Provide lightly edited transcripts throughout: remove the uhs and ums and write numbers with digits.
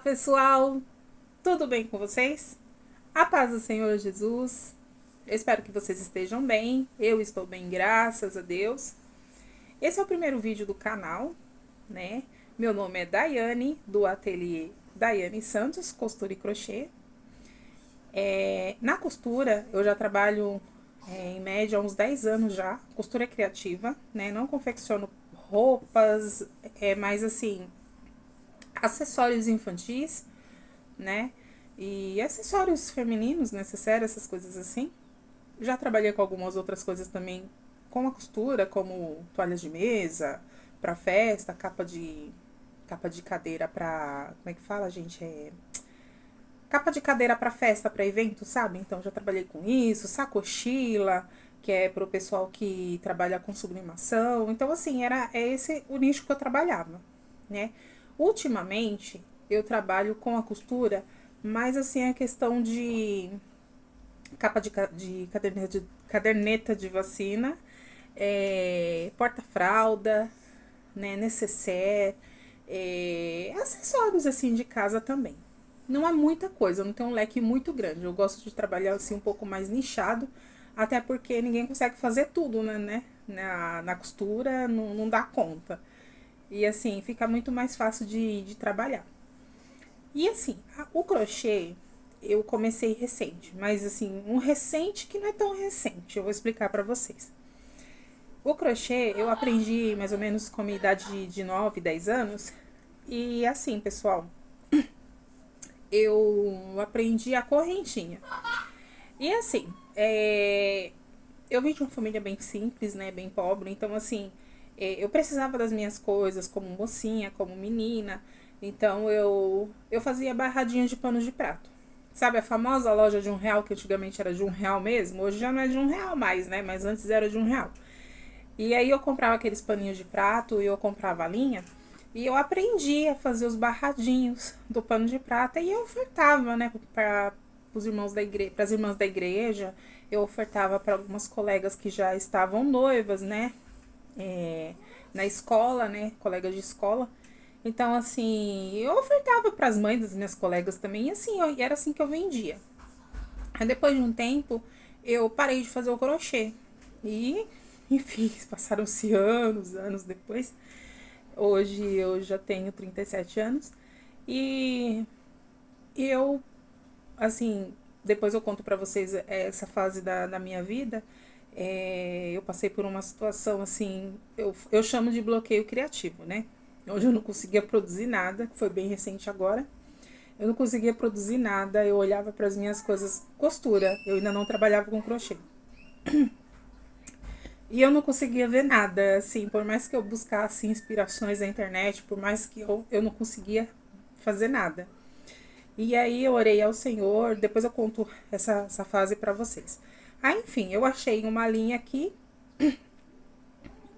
Pessoal, tudo bem com vocês? A paz do Senhor Jesus. Eu espero que vocês estejam bem. Eu estou bem, graças a Deus. Esse é o primeiro vídeo do canal, né? Meu nome é Daiane, do ateliê Daiane Santos, costura e crochê. Na costura, eu já trabalho em média há uns 10 anos já. Costura criativa, né? Não confecciono roupas, mais assim, acessórios infantis, né? E acessórios femininos, necessários, essas coisas assim. Já trabalhei com algumas outras coisas também com a costura, como toalhas de mesa, para festa, capa de cadeira para, como é que fala, gente? Capa de cadeira para festa, para evento, sabe? Então já trabalhei com isso, sacochila, que é pro pessoal que trabalha com sublimação. Então assim, é esse o nicho que eu trabalhava, né? Ultimamente, eu trabalho com a costura, mas assim, a questão de capa de caderneta de vacina, porta-fralda, né, necessaire, acessórios assim de casa também. Não é muita coisa, eu não tenho um leque muito grande. Eu gosto de trabalhar assim um pouco mais nichado, até porque ninguém consegue fazer tudo, né? Na costura não dá conta. E assim, fica muito mais fácil de trabalhar. E assim, o crochê eu comecei recente, mas assim, um recente que não é tão recente, eu vou explicar pra vocês. O crochê eu aprendi mais ou menos com a minha idade de 9, 10 anos. E assim, pessoal, eu aprendi a correntinha. E assim, eu vim de uma família bem simples, né, bem pobre, então assim, eu precisava das minhas coisas como mocinha, como menina, então eu fazia barradinhas de pano de prato. Sabe a famosa loja de R$ 1, que antigamente era de R$ 1 mesmo? Hoje já não é de R$ 1 mais, né? Mas antes era de R$ 1. E aí eu comprava aqueles paninhos de prato e eu comprava a linha. E eu aprendi a fazer os barradinhos do pano de prata e eu ofertava, né, para os irmãos da igreja, para as irmãs da igreja. Eu ofertava para algumas colegas que já estavam noivas, né, na escola, né, colegas de escola. Então, assim, eu ofertava para as mães das minhas colegas também, e assim, era assim que eu vendia. Aí depois de um tempo, eu parei de fazer o crochê. E, enfim, passaram-se anos, anos depois. Hoje eu já tenho 37 anos. E eu, assim, depois eu conto pra vocês essa fase da minha vida. Eu passei por uma situação assim, eu chamo de bloqueio criativo, né? Onde eu não conseguia produzir nada, que foi bem recente agora. Eu não conseguia produzir nada, eu olhava para as minhas coisas, costura, eu ainda não trabalhava com crochê. E eu não conseguia ver nada, assim, por mais que eu buscasse inspirações na internet, por mais que eu não conseguia fazer nada. E aí eu orei ao Senhor, depois eu conto essa fase para vocês. Aí, enfim, eu achei uma linha aqui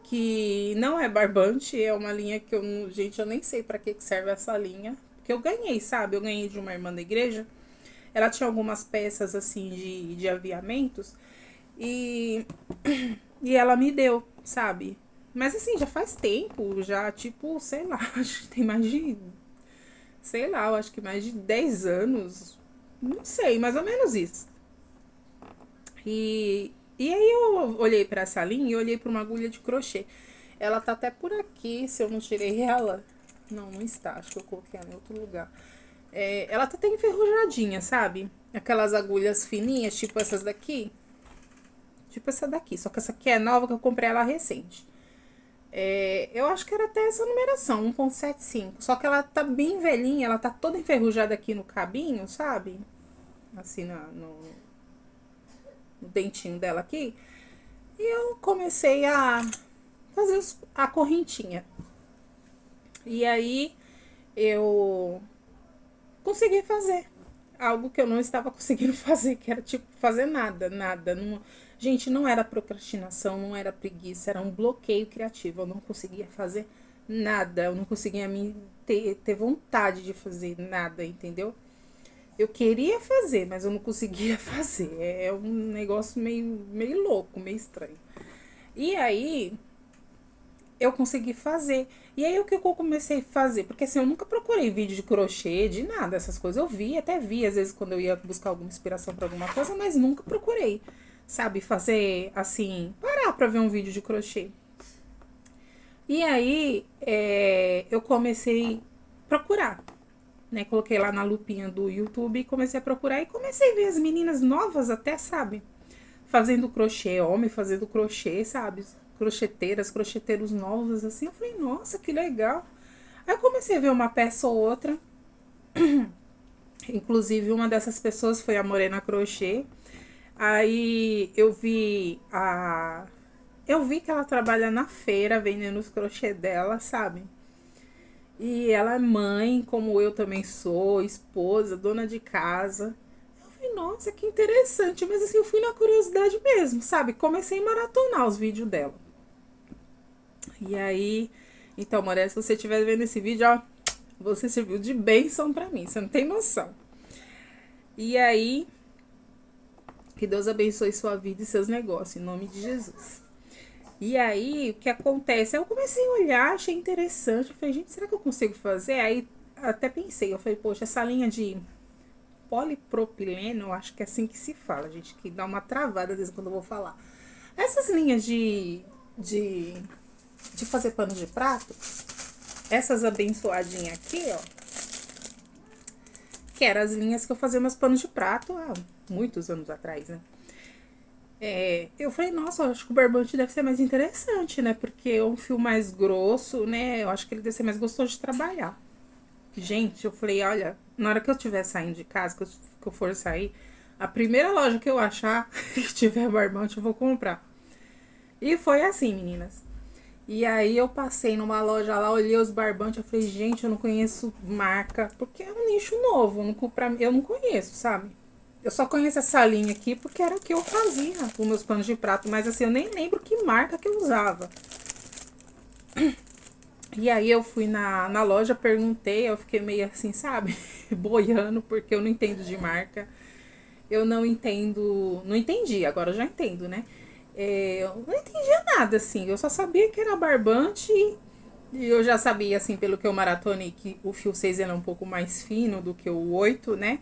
que não é barbante, é uma linha que gente, eu nem sei para que serve essa linha, que eu ganhei, sabe? Eu ganhei de uma irmã da igreja. Ela tinha algumas peças assim de aviamentos e ela me deu, sabe? Mas assim, já faz tempo, já tipo, sei lá, acho que tem mais de, sei lá, eu acho que mais de 10 anos, não sei, mais ou menos isso. E aí eu olhei para essa linha e olhei para uma agulha de crochê. Ela tá até por aqui, se eu não tirei ela. Não, não está, acho que eu coloquei ela em outro lugar. Ela tá até enferrujadinha, sabe? Aquelas agulhas fininhas, tipo essas daqui. Tipo essa daqui, só que essa aqui é nova, que eu comprei ela recente. Eu acho que era até essa numeração, 1,75. Só que ela tá bem velhinha, ela tá toda enferrujada aqui no cabinho, sabe? Assim, no dentinho dela aqui. E eu comecei a fazer a correntinha. E aí eu consegui fazer algo que eu não estava conseguindo fazer, que era tipo fazer nada, nada. Não, gente, não era procrastinação, não era preguiça, era um bloqueio criativo. Eu não conseguia fazer nada, eu não conseguia ter vontade de fazer nada, entendeu? Eu queria fazer, mas eu não conseguia fazer. É um negócio meio louco, meio estranho. E aí, eu consegui fazer. E aí o que eu comecei a fazer? Porque assim, eu nunca procurei vídeo de crochê, de nada, essas coisas. Eu vi, até vi, às vezes, quando eu ia buscar alguma inspiração para alguma coisa, mas nunca procurei, sabe, fazer assim, parar pra ver um vídeo de crochê. E aí eu comecei a procurar, né? Coloquei lá na lupinha do YouTube e comecei a procurar e comecei a ver as meninas novas até, sabe? Fazendo crochê, homem fazendo crochê, sabe? Crocheteiras, crocheteiros novos, assim. Eu falei, nossa, que legal. Aí eu comecei a ver uma peça ou outra. Inclusive, uma dessas pessoas foi a Morena Crochê. Aí eu vi a. Eu vi que ela trabalha na feira vendendo os crochê dela, sabe? E ela é mãe, como eu também sou, esposa, dona de casa. Eu falei, nossa, que interessante. Mas assim, eu fui na curiosidade mesmo, sabe? Comecei a maratonar os vídeos dela. E aí, então, Moré, se você estiver vendo esse vídeo, ó, você serviu de bênção pra mim, você não tem noção. E aí, que Deus abençoe sua vida e seus negócios, em nome de Jesus. E aí, o que acontece? Eu comecei a olhar, achei interessante. Eu falei, gente, será que eu consigo fazer? Aí, até pensei, eu falei, poxa, essa linha de polipropileno, eu acho que é assim que se fala, gente, que dá uma travada às vezes quando eu vou falar. Essas linhas de, de fazer pano de prato, essas abençoadinhas aqui, ó, que eram as linhas que eu fazia meus panos de prato há muitos anos atrás, né? Eu falei, nossa, eu acho que o barbante deve ser mais interessante, né? Porque é um fio mais grosso, né? Eu acho que ele deve ser mais gostoso de trabalhar. Gente, eu falei, olha, na hora que eu estiver saindo de casa, que eu for sair, a primeira loja que eu achar que tiver barbante, eu vou comprar. E foi assim, meninas. E aí eu passei numa loja lá, olhei os barbantes, eu falei, gente, eu não conheço marca, porque é um nicho novo, eu não conheço, sabe? Eu só conheço essa linha aqui porque era o que eu fazia com meus panos de prato, mas assim, eu nem lembro que marca que eu usava. E aí eu fui na loja, perguntei, eu fiquei meio assim, sabe? Boiando, porque eu não entendo de marca. Eu não entendo. Não entendi, agora eu já entendo, né? Eu não entendia nada, assim. Eu só sabia que era barbante. E eu já sabia, assim, pelo que eu maratonei, que o fio 6 era um pouco mais fino do que o 8, né?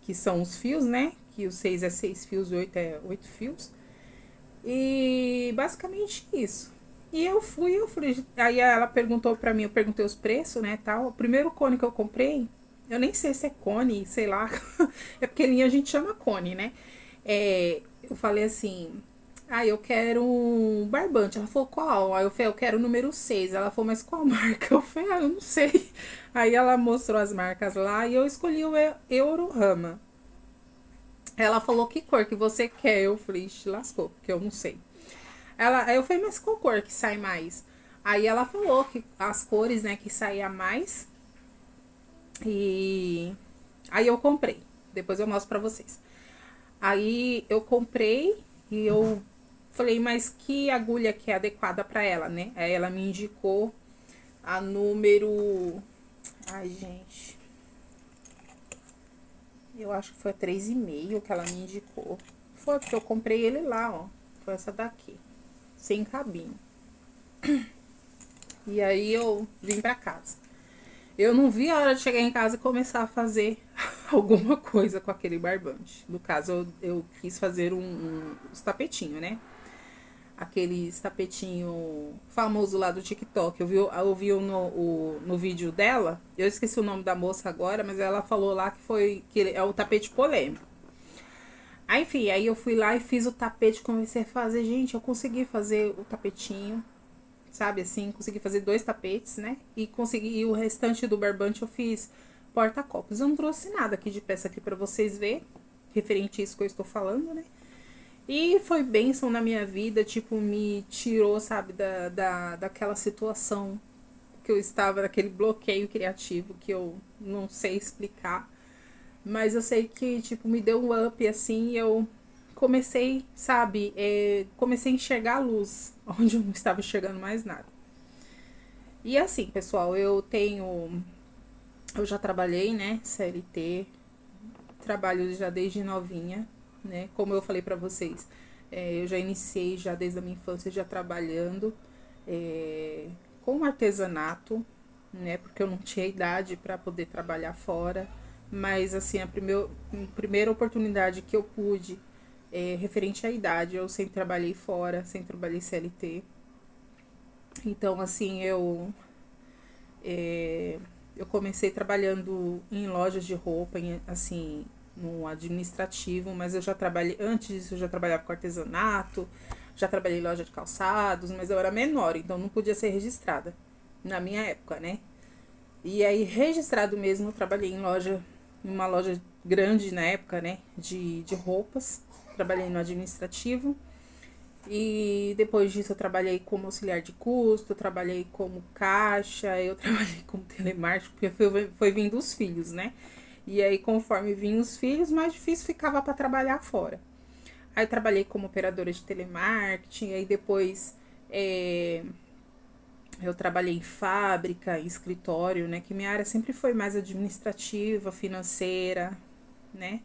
Que são os fios, né? Que o 6 é 6 fios, o 8 é 8 fios. E basicamente isso. E eu fui. Aí ela perguntou pra mim, eu perguntei os preços, né, tal. O primeiro cone que eu comprei, eu nem sei se é cone, sei lá. É porque linha a gente chama cone, né? Eu falei assim, eu quero um barbante. Ela falou, qual? Aí eu falei, eu quero o número 6. Ela falou, mas qual marca? Eu falei, eu não sei. Aí ela mostrou as marcas lá e eu escolhi o Eurorama. Ela falou, que cor que você quer? Eu falei, lascou, porque eu não sei. Aí eu falei, mas qual cor que sai mais? Aí ela falou que as cores, né, que saía mais. E aí eu comprei. Depois eu mostro pra vocês. Aí eu comprei e eu falei, mas que agulha que é adequada pra ela, né? Aí ela me indicou a número. Ai, gente. Eu acho que foi a 3,5 que ela me indicou. Foi porque eu comprei ele lá, ó. Foi essa daqui. Sem cabinho. E aí eu vim pra casa. Eu não vi a hora de chegar em casa e começar a fazer alguma coisa com aquele barbante. No caso, eu quis fazer os tapetinhos, né? Aqueles tapetinho famoso lá do TikTok. Eu vi no vídeo dela. Eu esqueci o nome da moça agora, mas ela falou lá que é o tapete polêmico. Aí, enfim, aí eu fui lá e fiz o tapete, comecei a fazer. Gente, eu consegui fazer o tapetinho, sabe assim? Consegui fazer 2 tapetes, né? E o restante do barbante eu fiz porta-copos. Eu não trouxe nada aqui de peça aqui pra vocês verem, referente a isso que eu estou falando, né? E foi bênção na minha vida, tipo, me tirou, sabe, daquela situação que eu estava, daquele bloqueio criativo que eu não sei explicar. Mas eu sei que, tipo, me deu um up, assim, e eu comecei, sabe, comecei a enxergar a luz, onde eu não estava enxergando mais nada. E assim, pessoal, eu já trabalhei, né, CLT, trabalho já desde novinha, né, como eu falei pra vocês, eu já iniciei já desde a minha infância já trabalhando, com artesanato, né? Porque eu não tinha idade para poder trabalhar fora. Mas, assim, a primeira oportunidade que eu pude, referente à idade, eu sempre trabalhei fora, sempre trabalhei CLT. Então, assim, eu comecei trabalhando em lojas de roupa, assim, no administrativo, mas eu já trabalhei, antes disso eu já trabalhava com artesanato, já trabalhei em loja de calçados, mas eu era menor, então não podia ser registrada na minha época, né? E aí, registrado mesmo, eu trabalhei em uma loja grande na época, né? De roupas. Trabalhei no administrativo. E depois disso eu trabalhei como auxiliar de custo, trabalhei como caixa, eu trabalhei como telemarketing, porque foi vindo os filhos, né? E aí, conforme vinham os filhos, mais difícil ficava para trabalhar fora. Aí eu trabalhei como operadora de telemarketing, aí depois eu trabalhei em fábrica, em escritório, né? Que minha área sempre foi mais administrativa, financeira, né?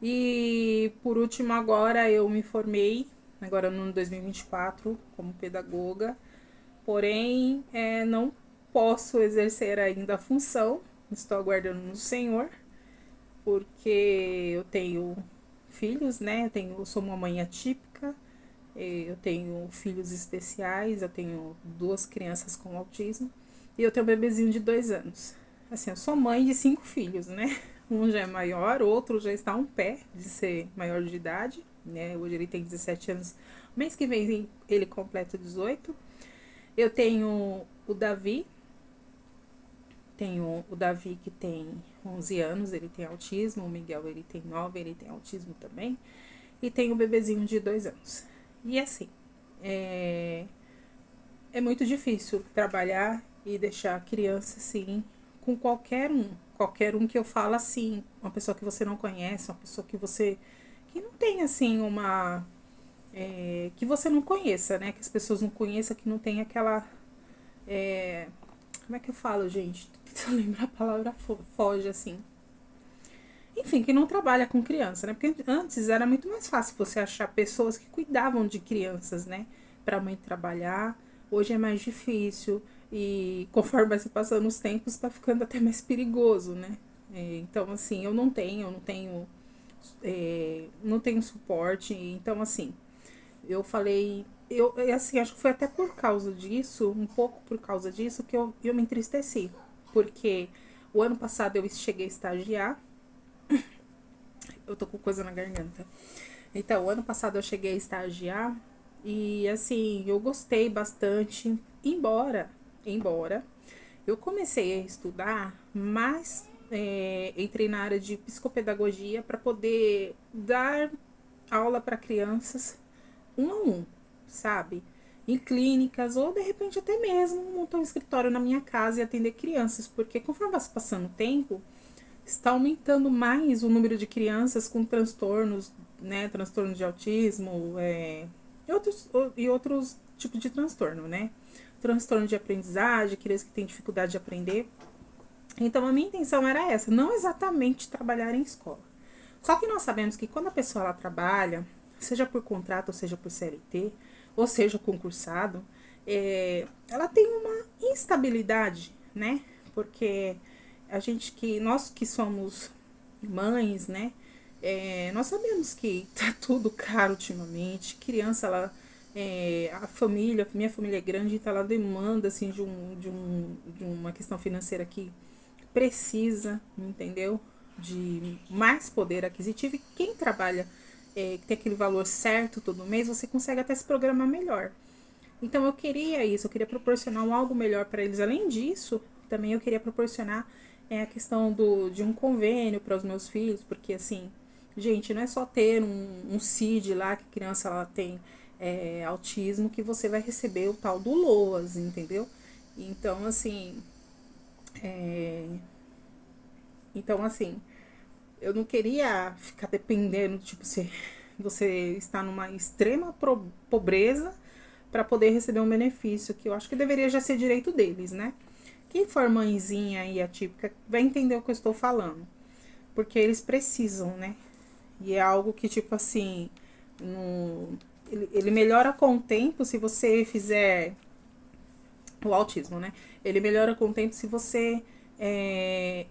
E por último, agora eu me formei, agora no 2024, como pedagoga. Porém, não posso exercer ainda a função, estou aguardando no Senhor, porque eu tenho filhos, né? Eu sou uma mãe atípica, eu tenho filhos especiais, eu tenho duas crianças com autismo e eu tenho um bebezinho de 2 anos. Assim, eu sou mãe de 5 filhos, né? Um já é maior, o outro já está a um pé de ser maior de idade, né? Hoje ele tem 17 anos. Mês que vem ele completa 18. Eu tenho o Davi, tenho o Davi que tem 11 anos, ele tem autismo, o Miguel ele tem 9, ele tem autismo também. E tem o bebezinho de 2 anos. E assim, é, é muito difícil trabalhar e deixar a criança assim com qualquer um. Qualquer um que eu falo assim, uma pessoa que você não conhece, uma pessoa que você. Que não tem assim uma. Que você não conheça, né? Que as pessoas não conheçam, que não tem aquela. Como é que eu falo, gente? Tô tentando lembrar a palavra foge assim. Enfim, que não trabalha com criança, né? Porque antes era muito mais fácil você achar pessoas que cuidavam de crianças, né? Pra mãe trabalhar. Hoje é mais difícil. E conforme vai se passando os tempos, tá ficando até mais perigoso, né? Então, assim, não tenho suporte. Então, assim, eu falei. Assim, acho que foi até por causa disso, um pouco por causa disso, que eu me entristeci. Porque o ano passado eu cheguei a estagiar. Eu tô com coisa na garganta. Então, ano passado eu cheguei a estagiar e assim, eu gostei bastante, embora eu comecei a estudar, mas entrei na área de psicopedagogia para poder dar aula para crianças um a um, sabe? Em clínicas ou de repente até mesmo montar um escritório na minha casa e atender crianças, porque conforme vai se passando o tempo, está aumentando mais o número de crianças com transtornos, né? Transtorno de autismo, e outros tipos de transtorno, né? Transtorno de aprendizagem, crianças que têm dificuldade de aprender. Então, a minha intenção era essa, não exatamente trabalhar em escola. Só que nós sabemos que quando a pessoa ela trabalha, seja por contrato, ou seja por CLT, ou seja concursado, ela tem uma instabilidade, né? Porque nós que somos mães, né? Nós sabemos que tá tudo caro ultimamente. Criança, a família, minha família é grande, então ela demanda assim de uma questão financeira que precisa, entendeu? De mais poder aquisitivo. E quem trabalha, que tem aquele valor certo todo mês, você consegue até se programar melhor. Então eu queria isso, eu queria proporcionar algo melhor para eles. Além disso, também eu queria proporcionar a questão de um convênio para os meus filhos, porque assim, gente, não é só ter um CID lá que a criança ela tem autismo que você vai receber o tal do LOAS, entendeu? Então assim, é, então assim, eu não queria ficar dependendo, tipo, se você está numa extrema pobreza para poder receber um benefício, que eu acho que deveria já ser direito deles, né? Quem for mãezinha e atípica vai entender o que eu estou falando, porque eles precisam, né? E é algo que, tipo assim, ele melhora com o tempo se você fizer. o autismo, né? Ele melhora com o tempo se você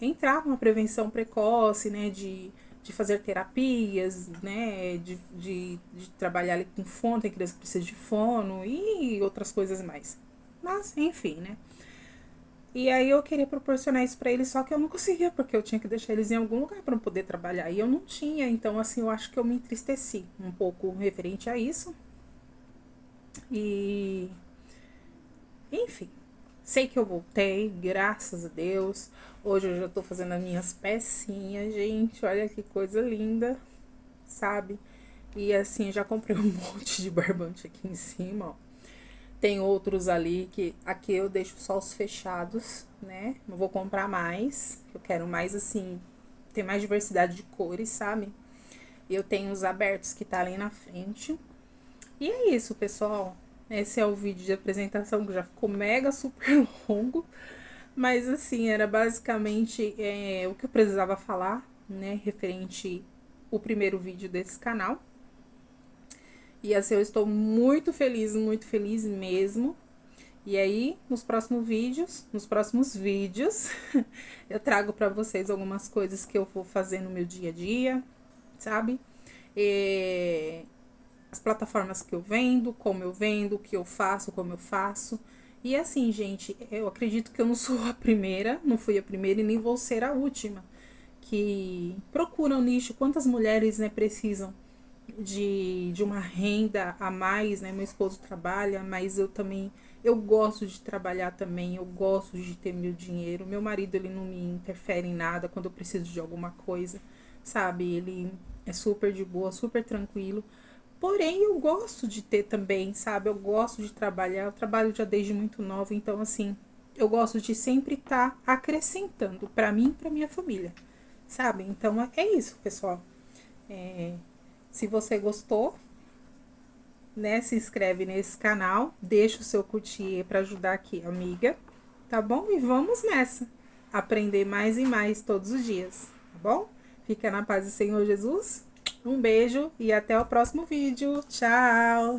entrar numa prevenção precoce, né? De fazer terapias, né? De trabalhar ali com fono, tem criança que precisa de fono e outras coisas mais. Mas, enfim, né? E aí eu queria proporcionar isso pra eles, só que eu não conseguia, porque eu tinha que deixar eles em algum lugar para poder trabalhar. E eu não tinha, então assim, eu acho que eu me entristeci um pouco referente a isso. E enfim, sei que eu voltei, graças a Deus. Hoje eu já tô fazendo as minhas pecinhas, gente. Olha que coisa linda, sabe? E assim, já comprei um monte de barbante aqui em cima, ó. Tem outros ali que aqui eu deixo só os fechados, né? Não vou comprar mais. Eu quero mais assim, ter mais diversidade de cores, sabe? E eu tenho os abertos que tá ali na frente. E é isso, pessoal. Esse é o vídeo de apresentação que já ficou mega super longo. Mas assim, era basicamente o que eu precisava falar, né? Referente o primeiro vídeo desse canal. E assim, eu estou muito feliz mesmo. E aí, nos próximos vídeos, eu trago para vocês algumas coisas que eu vou fazer no meu dia a dia, sabe? E as plataformas que eu vendo, como eu vendo, o que eu faço, como eu faço. E assim, gente, eu acredito que eu não sou a primeira, não fui a primeira e nem vou ser a última que procuram nicho. Quantas mulheres, né, precisam de uma renda a mais, né? Meu esposo trabalha, mas eu também eu gosto de trabalhar também, eu gosto de ter meu dinheiro. Meu marido, ele não me interfere em nada quando eu preciso de alguma coisa, sabe? Ele é super de boa, super tranquilo. Porém, eu gosto de ter também, sabe? Eu gosto de trabalhar. Eu trabalho já desde muito nova, então assim, eu gosto de sempre estar acrescentando para mim e para minha família, sabe? Então é isso, pessoal. É, se você gostou, né, se inscreve nesse canal, deixa o seu curtir para ajudar aqui a amiga, tá bom? E vamos nessa, aprender mais e mais todos os dias, tá bom? Fica na paz do Senhor Jesus. Um beijo e até o próximo vídeo. Tchau!